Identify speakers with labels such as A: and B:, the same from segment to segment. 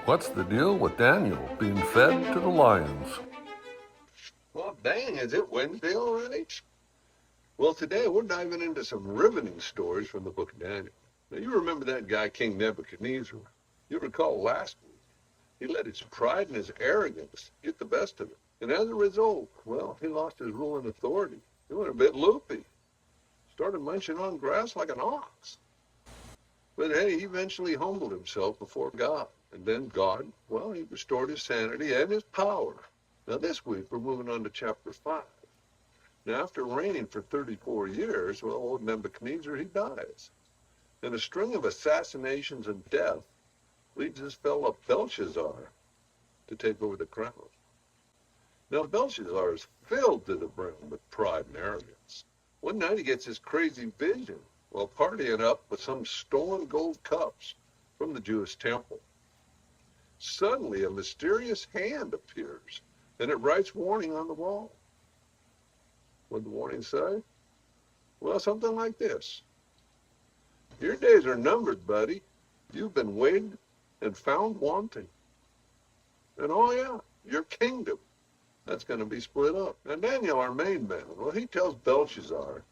A: What's the deal with Daniel being fed to the lions?
B: Well, dang, is it Wednesday already? Well, today we're diving into some riveting stories from the book of Daniel. Now, you remember that guy, King Nebuchadnezzar. You recall last week, he let his pride and his arrogance get the best of him. And as a result, well, he lost his rule and authority. He went a bit loopy. Started munching on grass like an ox. But hey, he eventually humbled himself before God. And then God, well, he restored his sanity and his power. Now this week, we're moving on to chapter 5. Now after reigning for 34 years, well, old Nebuchadnezzar, he dies. And a string of assassinations and death leads this fellow Belshazzar to take over the crown. Now Belshazzar is filled to the brim with pride and arrogance. One night he gets this crazy vision while partying up with some stolen gold cups from the Jewish temple. Suddenly a mysterious hand appears and it writes warning on the wall. What did the warning say? Well, something like this. Your days are numbered, buddy. You've been weighed and found wanting. And oh yeah, your kingdom, that's going to be split up. Now Daniel, our main man, well, he tells Belshazzar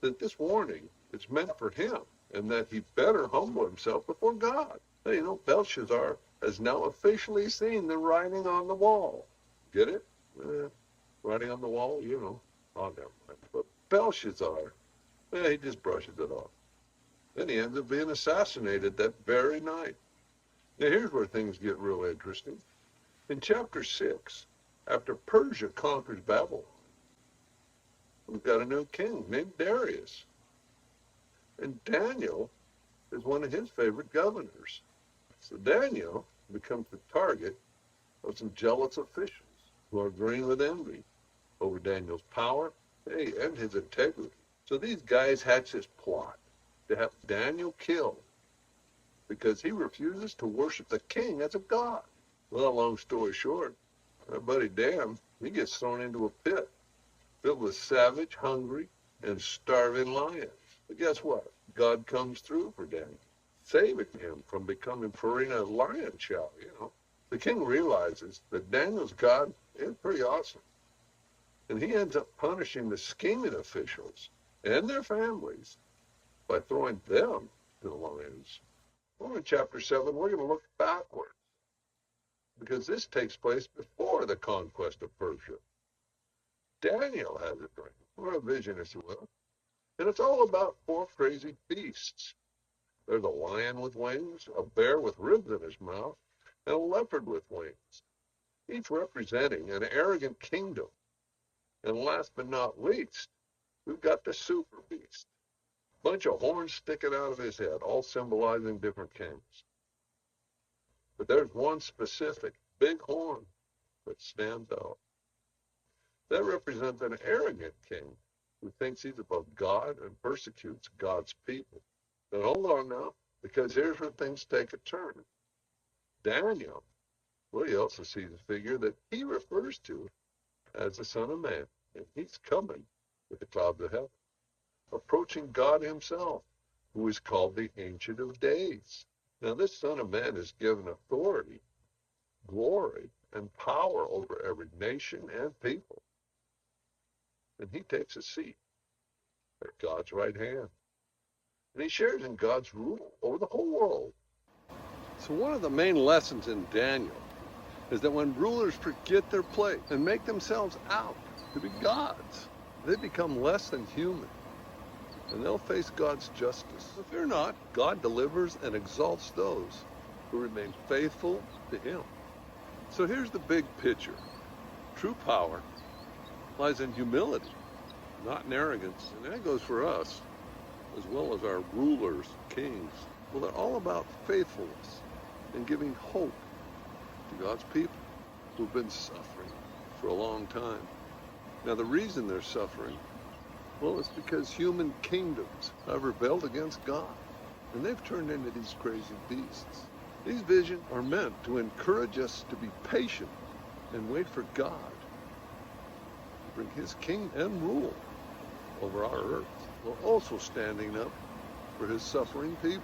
B: that this warning is meant for him and that he better humble himself before God. Now, you know, Belshazzar has now officially seen the writing on the wall. Get it? Writing on the wall, you know. Oh, never mind. But Belshazzar, he just brushes it off. Then he ends up being assassinated that very night. Now here's where things get real interesting. In chapter 6, after Persia conquers Babylon, we've got a new king named Darius. And Daniel is one of his favorite governors. So Daniel becomes the target of some jealous officials who are green with envy over Daniel's power, and his integrity. So these guys hatch this plot to have Daniel killed because he refuses to worship the king as a god. Well, long story short, our buddy Dan, he gets thrown into a pit filled with savage, hungry, and starving lions. But guess what? God comes through for Daniel, saving him from becoming Farina lion chow, you know. The king realizes that Daniel's God is pretty awesome. And he ends up punishing the scheming officials and their families by throwing them to the lions. Well, in chapter 7, we're going to look backwards because this takes place before the conquest of Persia. Daniel has a dream, or a vision, if you will, and it's all about 4 crazy beasts. There's a lion with wings, a bear with ribs in his mouth, and a leopard with wings, each representing an arrogant kingdom. And last but not least, we've got the super beast. Bunch of horns sticking out of his head, all symbolizing different kings. But there's one specific big horn that stands out. That represents an arrogant king who thinks he's above God and persecutes God's people. But hold on now, because here's where things take a turn. Daniel, well, he also sees a figure that he refers to as the Son of Man, and he's coming with the clouds of heaven, approaching God himself, who is called the Ancient of Days. Now this Son of Man is given authority, glory, and power over every nation and people. And he takes a seat at God's right hand. And he shares in God's rule over the whole world. So one of the main lessons in Daniel is that when rulers forget their place and make themselves out to be gods, they become less than human, and they'll face God's justice. So fear not, God delivers and exalts those who remain faithful to him. So here's the big picture. True power lies in humility, not in arrogance. And that goes for us, as well as our rulers, kings. Well, they're all about faithfulness and giving hope to God's people who've been suffering for a long time. Now, the reason they're suffering, well, it's because human kingdoms have rebelled against God, and they've turned into these crazy beasts. These visions are meant to encourage us to be patient and wait for God to bring his kingdom and rule over our earth, while also standing up for his suffering people.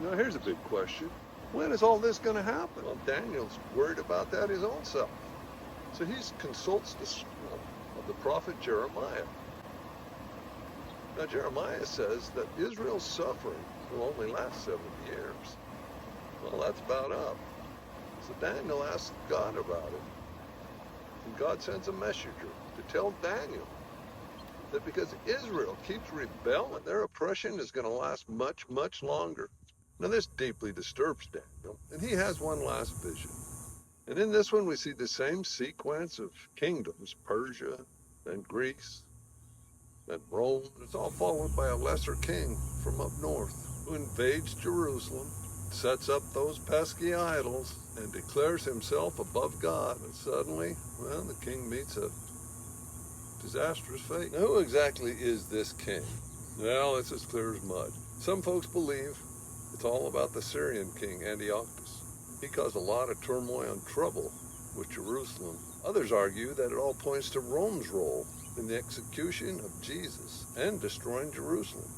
B: Now, here's a big question. When is all this going to happen? Well, Daniel's worried about that his own self. So he consults the scroll of the prophet Jeremiah. Now, Jeremiah says that Israel's suffering will only last 70 years. Well, that's about up. So Daniel asks God about it. And God sends a messenger to tell Daniel that because Israel keeps rebelling, their oppression is going to last much, much longer. Now, this deeply disturbs Daniel, and he has one last vision. And in this one, we see the same sequence of kingdoms, Persia, then Greece, then Rome. It's all followed by a lesser king from up north who invades Jerusalem, sets up those pesky idols, and declares himself above God. And suddenly, well, the king meets a disastrous fate. Now, who exactly is this king? Well, it's as clear as mud. Some folks believe it's all about the Syrian king, Antiochus. He caused a lot of turmoil and trouble with Jerusalem. Others argue that it all points to Rome's role in the execution of Jesus and destroying Jerusalem.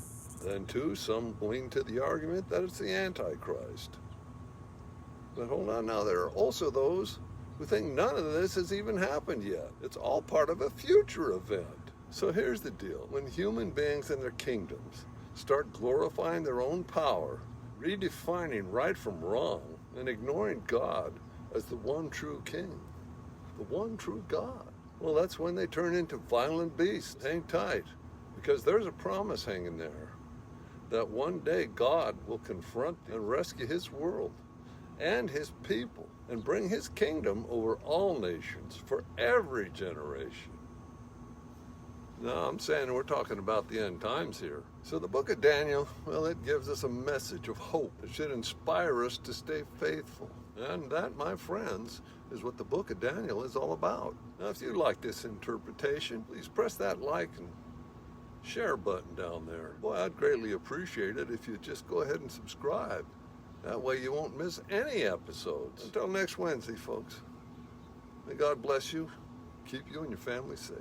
B: Then, too, some lean to the argument that it's the Antichrist. But hold on now, there are also those who think none of this has even happened yet. It's all part of a future event. So here's the deal. When human beings and their kingdoms start glorifying their own power, redefining right from wrong, and ignoring God as the one true king, the one true God, well, that's when they turn into violent beasts. Hang tight, because there's a promise hanging there that one day God will confront and rescue his world and his people and bring his kingdom over all nations for every generation. No, I'm saying we're talking about the end times here. So the book of Daniel, well, it gives us a message of hope. It should inspire us to stay faithful. And that, my friends, is what the book of Daniel is all about. Now, if you like this interpretation, please press that like and share button down there. Boy, I'd greatly appreciate it if you'd just go ahead and subscribe. That way you won't miss any episodes. Until next Wednesday, folks. May God bless you, keep you and your family safe.